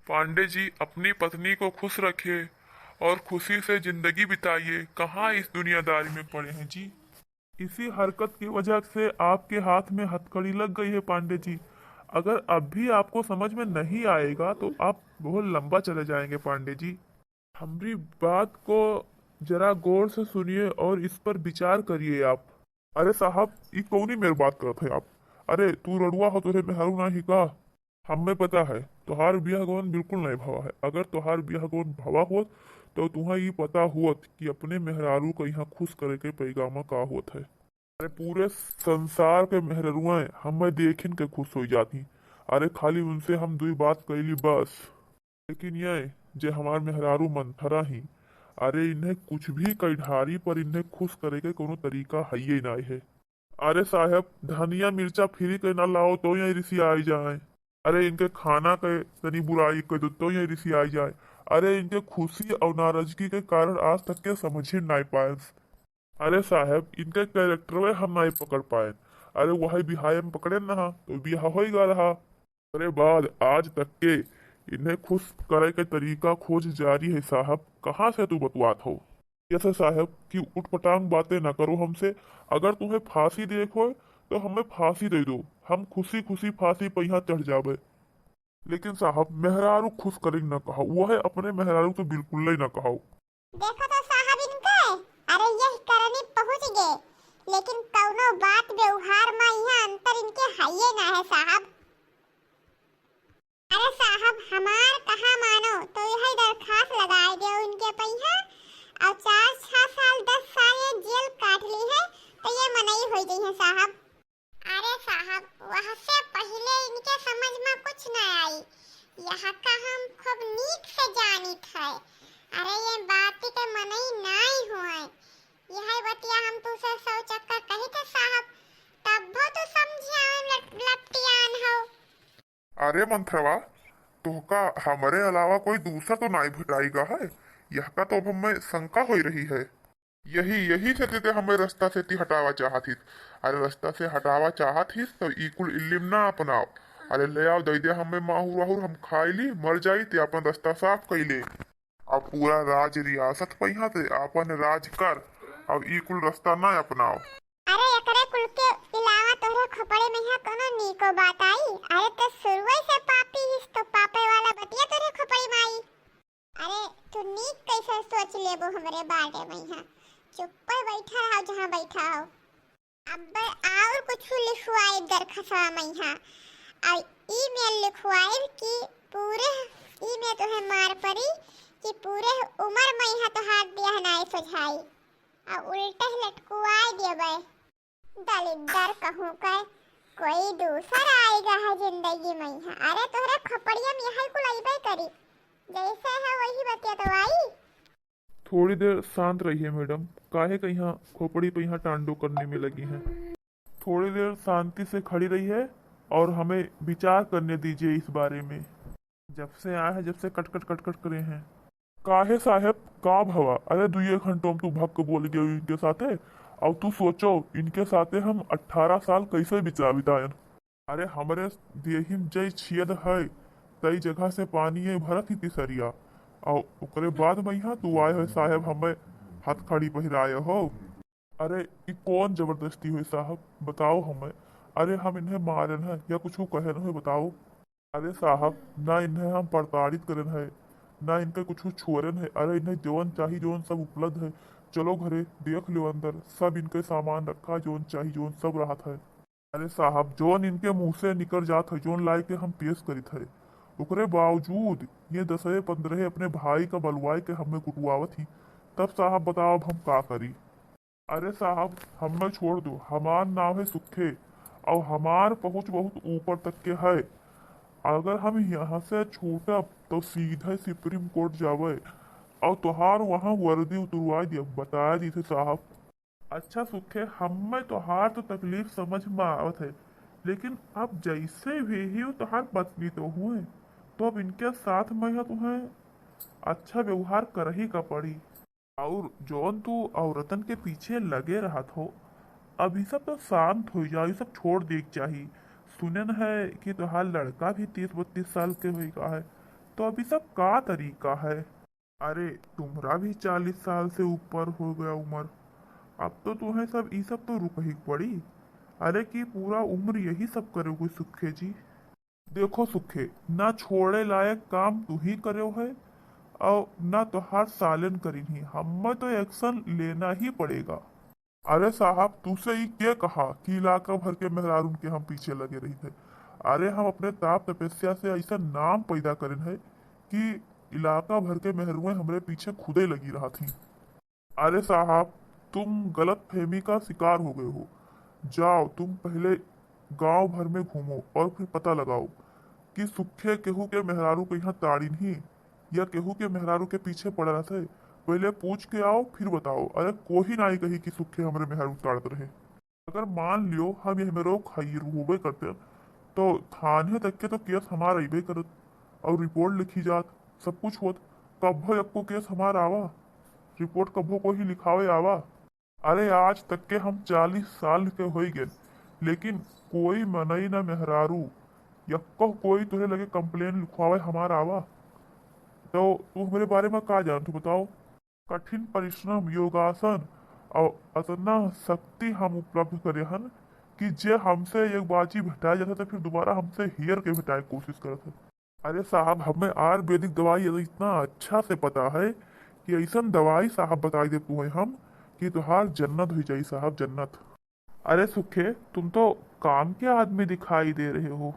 पांडे जी, अपनी पत्नी को खुश रखिए और खुशी से जिंदगी बिताइए। कहाँ इस दुनियादारी में पड़े हैं जी। इसी हरकत की वजह से आपके हाथ में हथकड़ी लग गई है पांडे जी। अगर अब भी आपको समझ में नहीं आएगा तो आप बहुत लंबा चले जाएंगे पांडे जी। हमारी बात को जरा गौर से सुनिए और इस पर विचार करिए आप। अरे साहब, ये कौनी मेरी बात करत है आप। अरे तू रड़ुआ हो, तुझे मेहरू ना ही का। हमें पता है तोहार बियाह गवन बिल्कुल नहीं भवा है। अगर तोहार बियाह गवन भवा होत तो तुम्हें ये पता होत कि अपने मेहरारू को यहाँ खुश करे के पैगामा का होत है। अरे पूरे संसार के मेहरुआएं हमें देखिन के खुश हो जाती। अरे खाली उनसे हम दुई बात कैली बस। लेकिन ये जे हमार मेहरारू मंथरा ही, अरे इन्हें कुछ भी कई ढारी पर इन्हें खुश करे के कोनो तरीका है ही नहीं है। अरे साहब, धनिया मिर्चा फ्री के ना लाओ तो यही रिसी आई जाए। अरे इनके खाना के तनी बुराई कर दो तो यही रिसी आई जाए। अरे इनके खुशी और नाराजगी के कारण आज तक के समझ ही नहीं पाए। अरे साहब, इनके कैरेक्टर हम नहीं पकड़ पाए। अरे वही बिहाय में पकड़े ना तो बिहा हो ही गा रहा। अरे बाद आज तक के इन्हें खुश करे के तरीका खोज जारी है साहब। कहाँ से तू बतवात हो ऐसे साहब कि उठपटांग बातें ना करो हमसे। अगर तुम्हें फांसी देखो तो हमें फांसी दे दो, हम खुशी खुशी फांसी पर यहाँ चढ़ जावे। लेकिन साहब, मेहरारू खुश करे ना कहो, वो है अपने मेहरारू तो बिल्कुल ही ना कहो। देखो तो साहब इनके, अरे यही करनी पहुंच गए। लेकिन कौनो बात व्यवहार में यहाँ अंतर इनके हाइये ना है साहब। अरे साहब, हमार कहा मानो तो यही दरखास्त लगाए दो इनके पहिया। और 4-6 साल 10 साल ये जेल काट ली है तो ये मनाई हो गई है साहब। अरे साहब, वह से पहले इनके समझ में कुछ न आई। यह का हम खूब नीक से जानी थे। अरे ये बात के मनई नहीं हुए। यह बतिया हम तुसे 100 चक्कर कही थे साहब, तब वो तो समझिया लपटियान हो। अरे मंथरवा, तोहका हमारे अलावा कोई दूसरा तो नहीं भेटाईगा है। यह का तो अब हमें शंका हो रही है। यही यही से ते हमें रास्ता से ती हटावा चाहती। अरे रास्ता से हटावा चाहती तो इकुल इल्लिम ना अपनाओ। अरे ले आओ दे दे हमें माहूर वाहूर, हम खाई ली मर जाई ते अपन रास्ता साफ कैले। अब पूरा राज रियासत पे यहाँ से अपन राज कर। अब इकुल रास्ता ना अपनाओ। अरे एकरे कुल के अलावा तोहरे खपड़े में यहाँ कोनो नीको बात आई। अरे तो शुरुए से पापी हिस तो पापे वाला बतिया तोहरे खपड़ी में आई। अरे तू नीक कैसे सोच लेबो हमरे बारे में यहाँ। चुप बैठा रहो जहाँ बैठा हो। अब और कुछ लिखवाए दरखास्त में यहाँ। और ईमेल लिखवाए कि पूरे ईमेल तुम्हें मार पड़ी कि पूरे उम्र में यहाँ तो हाथ ब्याह नहीं सुझाई। और उल्टा ही लटकुआई देबे। दलिद्दर कहूँ का कोई दूसरा आएगा है जिंदगी में यहाँ। अरे तोहरे खपड़िया में यही कुल अइबे करी। जैसे है वही बतिया तो आई। थोड़ी देर शांत रहिए मैडम, काहे का यहाँ खोपड़ी पे यहाँ टांडो करने में लगी हैं। थोड़ी देर शांति से खड़ी रही है और हमें विचार करने दीजिए इस बारे में। जब से आए हैं, जब से कट कट कट कट करे हैं। काहे साहब, का भवा? अरे 2 घंटों में तू भग के बोल गए इनके साथे। और तू सोचो इनके साथे हम 18 साल कैसे बितायन। अरे हमारे देहिम जय छेद है तई जगह से पानी है भरत ही तिसरिया। और ओकरे बाद में यहाँ तू आए हो साहब, हमें हथकड़ी पहिराए हो। अरे ये कौन जबरदस्ती हुई साहब, बताओ हमें। अरे हम इन्हें मारन है या कुछ कहन है, बताओ। अरे साहब, ना इन्हें हम प्रताड़ित करन है ना इनके कुछ छोड़न है। अरे इन्हें जोन चाहिए जोन सब उपलब्ध है। चलो घरे देख लो, अंदर सब इनके सामान रखा, जोन चाहिए जोन सब रहा है। अरे साहब, जोन इनके मुंह से निकल जात है जोन लाई के हम पेश करित है, ओकरे बावजूद ये 10-15 अपने भाई का बलवाई के हमें कुटवावत ही। तब साहब बताओ अब हम का करी। अरे साहब, हमें छोड़ दो, हमार नाम है सुखे और हमार पहुंच बहुत ऊपर तक के है। अगर हम यहाँ से छूटब तो सीधे सुप्रीम कोर्ट जावे और तुहार वहाँ वर्दी उतरवा दिया, बताया दी थे साहब। अच्छा सुखे, हमें तुहार तो तकलीफ समझ में आवत है। लेकिन अब जैसे भी हो तुहार पत्नी तो हुए, तो अब इनके साथ में यहाँ तुम्हें अच्छा व्यवहार कर ही का पड़ी। और जौन तू औरतन के पीछे लगे रहा हो, अभी सब तो शांत हो जाओ, ये सब छोड़ देख चाहिए। सुनन है कि तुहार लड़का भी 30-32 साल के हुई का है। तो अभी सब का तरीका है? अरे तुम्हारा भी 40 साल से ऊपर हो गया उम्र। अब तो तुम्हें सब ये सब तो रुक ही पड़ी। अरे कि पूरा उम्र यही सब करोगे सुखे जी? देखो सुखे, ना छोड़े लायक काम तू ही करो है और ना तोहार सालन करी ही, हमें तो एक्शन लेना ही पड़ेगा। अरे साहब, तुसे ये क्या कहा कि इलाका भर के मेहरारून के हम पीछे लगे रही थे? अरे हम अपने ताप तपस्या से ऐसा नाम पैदा करें है कि इलाका भर के मेहरुएं हमरे पीछे खुदे लगी रहा थी। अरे साहब, तुम गलत फहमी का शिकार हो गए हो। जाओ तुम पहले गांव भर में घूमो और फिर पता लगाओ कि सुखे केहू के मेहरारू के यहाँ ताड़ी नहीं या केहू के मेहरारू के पीछे पड़ रहा थे। पहले पूछ के आओ फिर बताओ। अरे कोई ना ही कही कि सुखे हमरे मेहरारू ताड़त रहे। अगर मान लियो हम ये मेरो खाई होबे करते तो थाने तक के तो केस हमारा अबे करत और रिपोर्ट लिखी जात, सब कुछ होत। कब्बो एको केस हमारा आवा, रिपोर्ट कब्बो को ही लिखावे आवा। अरे आज तक के हम 40 साल के हो गए, लेकिन कोई मनई ना मेहरारू यक्को कोई तुहे लगे कंप्लेन लिखवावे हमारा आवा। तो तू हमारे बारे में का जानत हो बताओ? कठिन परिश्रम, योगासन और अतना शक्ति हम उपलब्ध करे हन कि जे हमसे एक बाजी भेटाए जाता तो फिर दोबारा हमसे हेर के भेटाए की कोशिश करत है। अरे साहब, हमें आयुर्वेदिक दवाई इतना अच्छा से पता है कि ऐसा दवाई साहब बताई दे तुम्हें हम कि तुहार जन्नत हो जाई साहब, जन्नत। अरे सुखे, तुम तो काम के आदमी दिखाई दे रहे हो।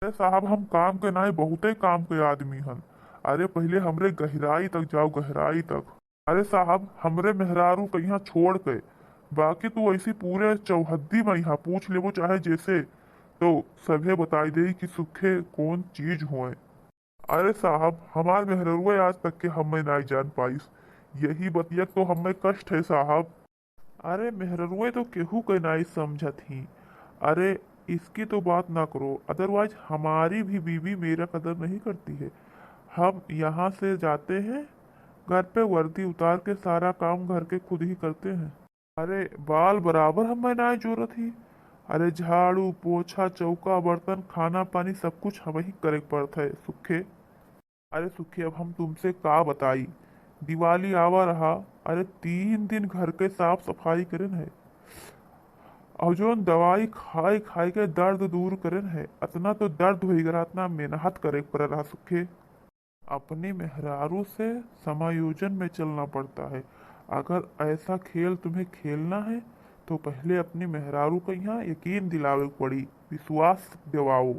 अरे साहब, हम काम के ना बहुते काम के आदमी हन। अरे पहले हमरे गहराई तक जाओ, गहराई तक। अरे साहब, हमरे मेहरारू कहीं छोड़ के बाकी तू ऐसी पूरे चौहद्दी में यहाँ पूछ लेवो चाहे जैसे, तो सभे बताई दे कि सुखे कौन चीज हुए। अरे साहब, हमार मेहरुए आज तक के हमें नहीं जान पाइस, यही बतिया तो हमें कष्ट है साहब। अरे मेहरुए तो केहू के नहीं समझत ही। अरे इसकी तो बात ना करो, अदरवाइज हमारी भी बीवी मेरा कदर नहीं करती है। हम यहाँ से जाते हैं, घर पे वर्दी उतार के सारा काम घर के खुद ही करते हैं। अरे बाल बराबर हमें ना जरूरत ही। अरे झाड़ू पोछा चौका बर्तन खाना पानी सब कुछ हमें ही करे पड़ता है सुखे। अरे सुखे, अब हम तुमसे का बताई, दिवाली आवा रहा। अरे 3 दिन घर के साफ सफाई करन है और जो दवाई खाए खाए के दर्द दूर करन है, इतना तो दर्द होगा, इतना मेहनत करे पड़ रहा सुखे। अपने मेहरारू से समायोजन में चलना पड़ता है। अगर ऐसा खेल तुम्हें खेलना है तो पहले अपनी मेहरारू को यहाँ यकीन दिलावे पड़ी, विश्वास दिलाओ।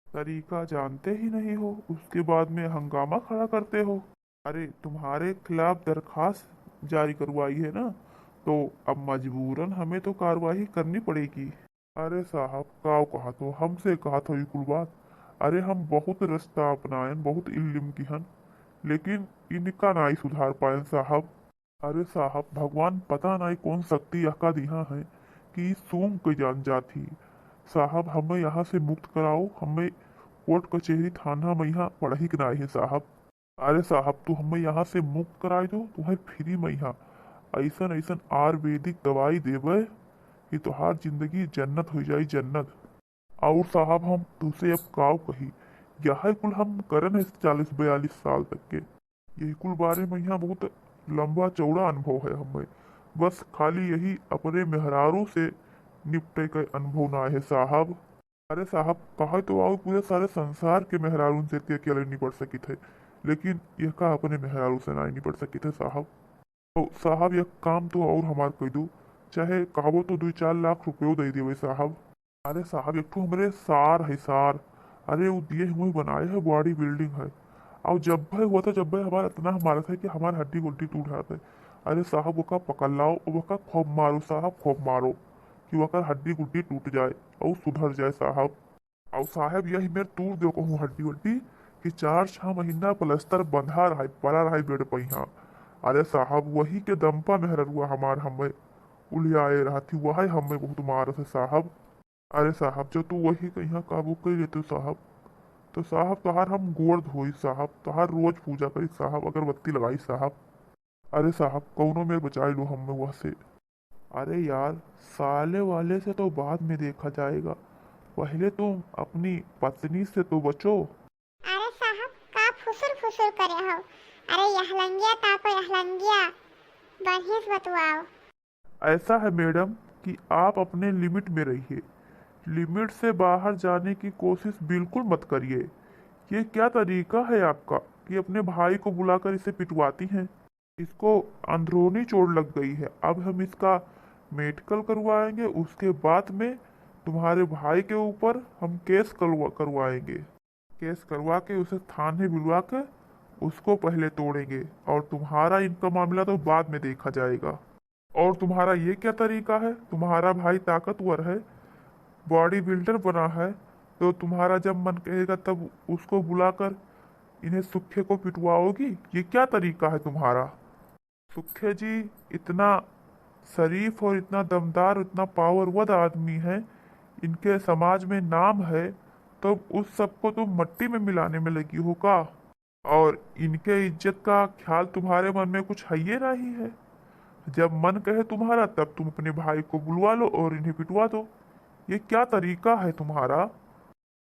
तरीका जानते ही नहीं हो, उसके बाद में हंगामा खड़ा करते हो। अरे तुम्हारे खिलाफ दरखास्त जारी करवाई है ना, तो अब मजबूरन हमें तो कार्रवाई करनी पड़ेगी। अरे साहब, काव कहा तो हमसे कहा था ये कुल बात। अरे हम बहुत रास्ता अपनायन, बहुत इल्म की हन, लेकिन इनका नहीं सुधार पाए साहब। अरे साहब, भगवान पता नहीं कौन शक्ति यका दिया है कि सूंघ के जान जाती। साहब हमें यहाँ से मुक्त कराओ, हमें कोर्ट कचहरी थाना में यहाँ पढ़ी के नहीं है साहब। अरे साहब, तू हमें यहाँ से मुक्त कराई दो, तुम्हें फ्री में यहाँ ऐसन ऐसन आयुर्वेदिक दवाई देवे कि तुहार जिंदगी जन्नत हो जाए, जन्नत। और साहब हम तुझसे अब काव कही, यह कुल हम करन है 40-42 साल तक के, यही कुल बारे में यहाँ बहुत लंबा चौड़ा अनुभव है हमें। बस खाली यही अपने मेहरारू से निपटे का अनुभव ना है साहब। अरे साहब, कहा तो आओ पूरे सारे संसार के मेहरारू से के अकेले निपट सकी थे, लेकिन यह का अपने मेहरारू से ना निपट सकी थे साहब। तो साहब यह काम तो और हमार कह दो, चाहे कहो तो 2-4 लाख रुपये दे देवे साहब। अरे साहब, एक तो हमारे सार है सार। अरे वो दिए हुए बनाए है, बॉडी बिल्डिंग है। और जब भाई हुआ था, जब भाई हमारा इतना हमारा था कि हमारे हड्डी गुड्डी टूट रहा था। अरे साहब, वो का पकड़ लाओ और वो का खूब मारो साहब, खूब मारो कि वो का हड्डी गुड्डी टूट जाए और सुधर जाए साहब। और साहब यही मेरे टूट दो कहूँ हड्डी वड्डी कि 4-6 महीना प्लस्तर बंधा रहा, पड़ा रहा बेड पर यहाँ। अरे साहब, वही के दम पर मेहर हुआ हमार हमें उलियाए रहा थी, वही हमें बहुत मार है साहब। अरे साहब, जो तू वही कहीं काबू कर लेते साहब, तो साहब तोहार हम गोड़ धोई साहब, तोहार रोज पूजा करी साहब, अगरबत्ती लगाई साहब। अरे साहब, कौनो में बचाई लो हमें वह से। अरे यार, साले वाले से तो बाद में देखा जाएगा, पहले तुम अपनी पत्नी से तो बचो। अरे साहब, का फुसुर सुर करे हो? अरे यहलंगिया ताको यहलंगिया, बढ़िया से बतवाओ। ऐसा है मैडम कि आप अपने लिमिट में रहिए, लिमिट से बाहर जाने की कोशिश बिल्कुल मत करिए। ये क्या तरीका है आपका कि अपने भाई को बुलाकर इसे पिटवाती हैं? इसको अंदरूनी चोट लग गई है, अब हम इसका मेडिकल करवाएंगे, उसके बाद में तुम्हारे भाई के ऊपर हम केस करवाएंगे। केस करवा के उसे थाने बुलवा के उसको पहले तोड़ेंगे, और तुम्हारा इनका मामला तो बाद में देखा जाएगा। और तुम्हारा ये क्या तरीका है? तुम्हारा भाई ताकतवर है, बॉडी बिल्डर बना है, तो तुम्हारा जब मन कहेगा तब उसको बुलाकर इन्हें सुखे को पिटवाओगी? ये क्या तरीका है तुम्हारा? सुखे जी इतना शरीफ और इतना दमदार, इतना पावरवद आदमी है, इनके समाज में नाम है, तो उस सबको तुम मट्टी में मिलाने में लगी हो का? और इनके इज्जत का ख्याल तुम्हारे मन में कुछ है ये नहीं है? जब मन कहे तुम्हारा तब तुम अपने भाई को बुलवा लो और इन्हें पिटवा दो। ये क्या तरीका है तुम्हारा?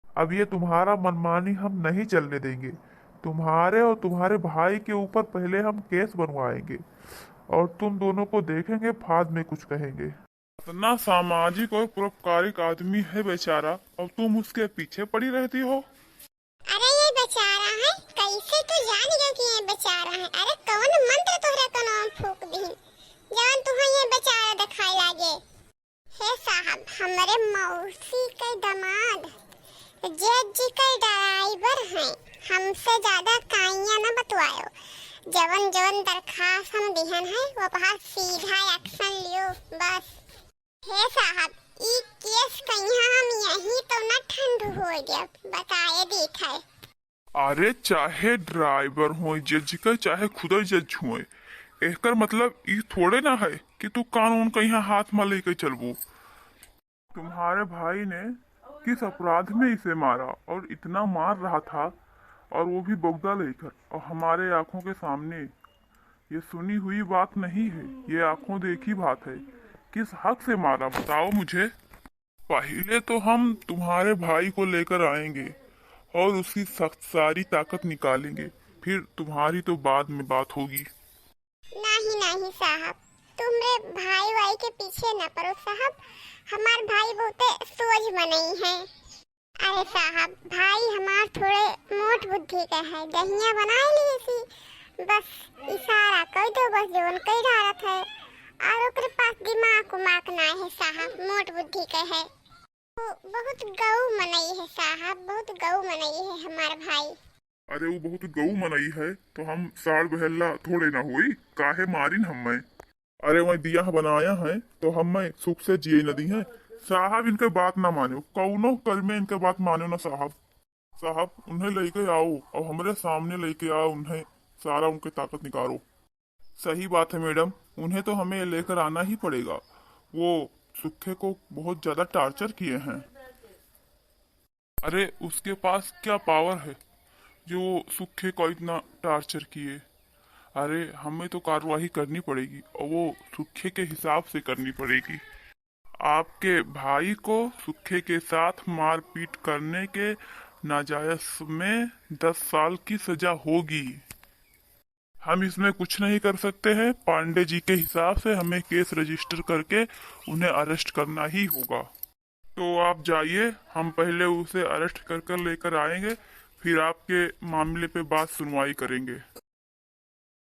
अब ये तुम्हारा मनमानी हम नहीं चलने देंगे। तुम्हारे और तुम्हारे भाई के ऊपर पहले हम केस बनवाएंगे, और तुम दोनों को देखेंगे, बाद में कुछ कहेंगे। इतना सामाजिक और परोपकारिक आदमी है बेचारा, और तुम उसके पीछे पड़ी रहती हो। अरे ये बेचारा है, कैसे तू जान गया कि ये बेचारा है? अरे कौन मंत्र तोहरे को नाम फूक दी जान तुम्हें ये बेचारा दिखाई लागे? हे साहब, हमारे मौसी के दामाद जज जी के ड्राइवर हैं, हमसे ज्यादा काइया न बतवायो। जवन जवन दरखास्त हम दिहन है वो बाहर सीधा एक्शन लियो बस। हे साहब, ई केस कहिया हम यही तो न ठंड हो गया, बताए देख है। अरे चाहे ड्राइवर हो जज का, चाहे खुद जज हुए, एकर मतलब ई थोड़े ना है कि तू कानून का यहाँ हाथ में लेके चलबू। तुम्हारे भाई ने किस अपराध में इसे मारा, और इतना मार रहा था, और वो भी बगदा लेकर, और हमारे आंखों के सामने। ये सुनी हुई बात नहीं है, ये आंखों देखी बात है। किस हक से मारा बताओ मुझे। पहले तो हम तुम्हारे भाई को लेकर आएंगे और उसकी सख्त सारी ताकत निकालेंगे, फिर तुम्हारी तो बाद में बात होगी। नहीं नहीं साहब, तुमरे भाई वाई के पीछे न पड़ो साहब, हमार भाई बहुते सोच बनई है। अरे साहब, भाई हमार थोड़े मोट बुद्धि का है, दहिया बनाए लिए सी, बस इशारा कर दो, बस जोन कई डालत है, और ओकरे पास दिमाग उमाग ना है साहब, मोट बुद्धि का है। वो बहुत गऊ मनई है साहब, बहुत गऊ मनई है हमार भाई। अरे वो बहुत गऊ मनई है तो हम साड़ बहला थोड़े ना हुई, काहे मारिन हमें? अरे वही दिया बनाया है तो हमें सुख से जिए नदी है। साहब इनके बात ना मानो, कौनो कल में इनके बात मानो ना साहब। साहब उन्हें लेके आओ और हमारे सामने लेके आओ, उन्हें सारा उनकी ताकत निकालो। सही बात है मैडम, उन्हें तो हमें लेकर आना ही पड़ेगा। वो सुखे को बहुत ज्यादा टार्चर किए हैं। अरे उसके पास क्या पावर है जो सुखे को इतना टार्चर किए? अरे हमें तो कार्रवाई करनी पड़ेगी, और वो सुखे के हिसाब से करनी पड़ेगी। आपके भाई को सुखे के साथ मारपीट करने के नाजायज में 10 साल की सजा होगी। हम इसमें कुछ नहीं कर सकते हैं, पांडे जी के हिसाब से हमें केस रजिस्टर करके उन्हें अरेस्ट करना ही होगा। तो आप जाइए, हम पहले उसे अरेस्ट कर लेकर आएंगे, फिर आपके मामले पे बात सुनवाई करेंगे।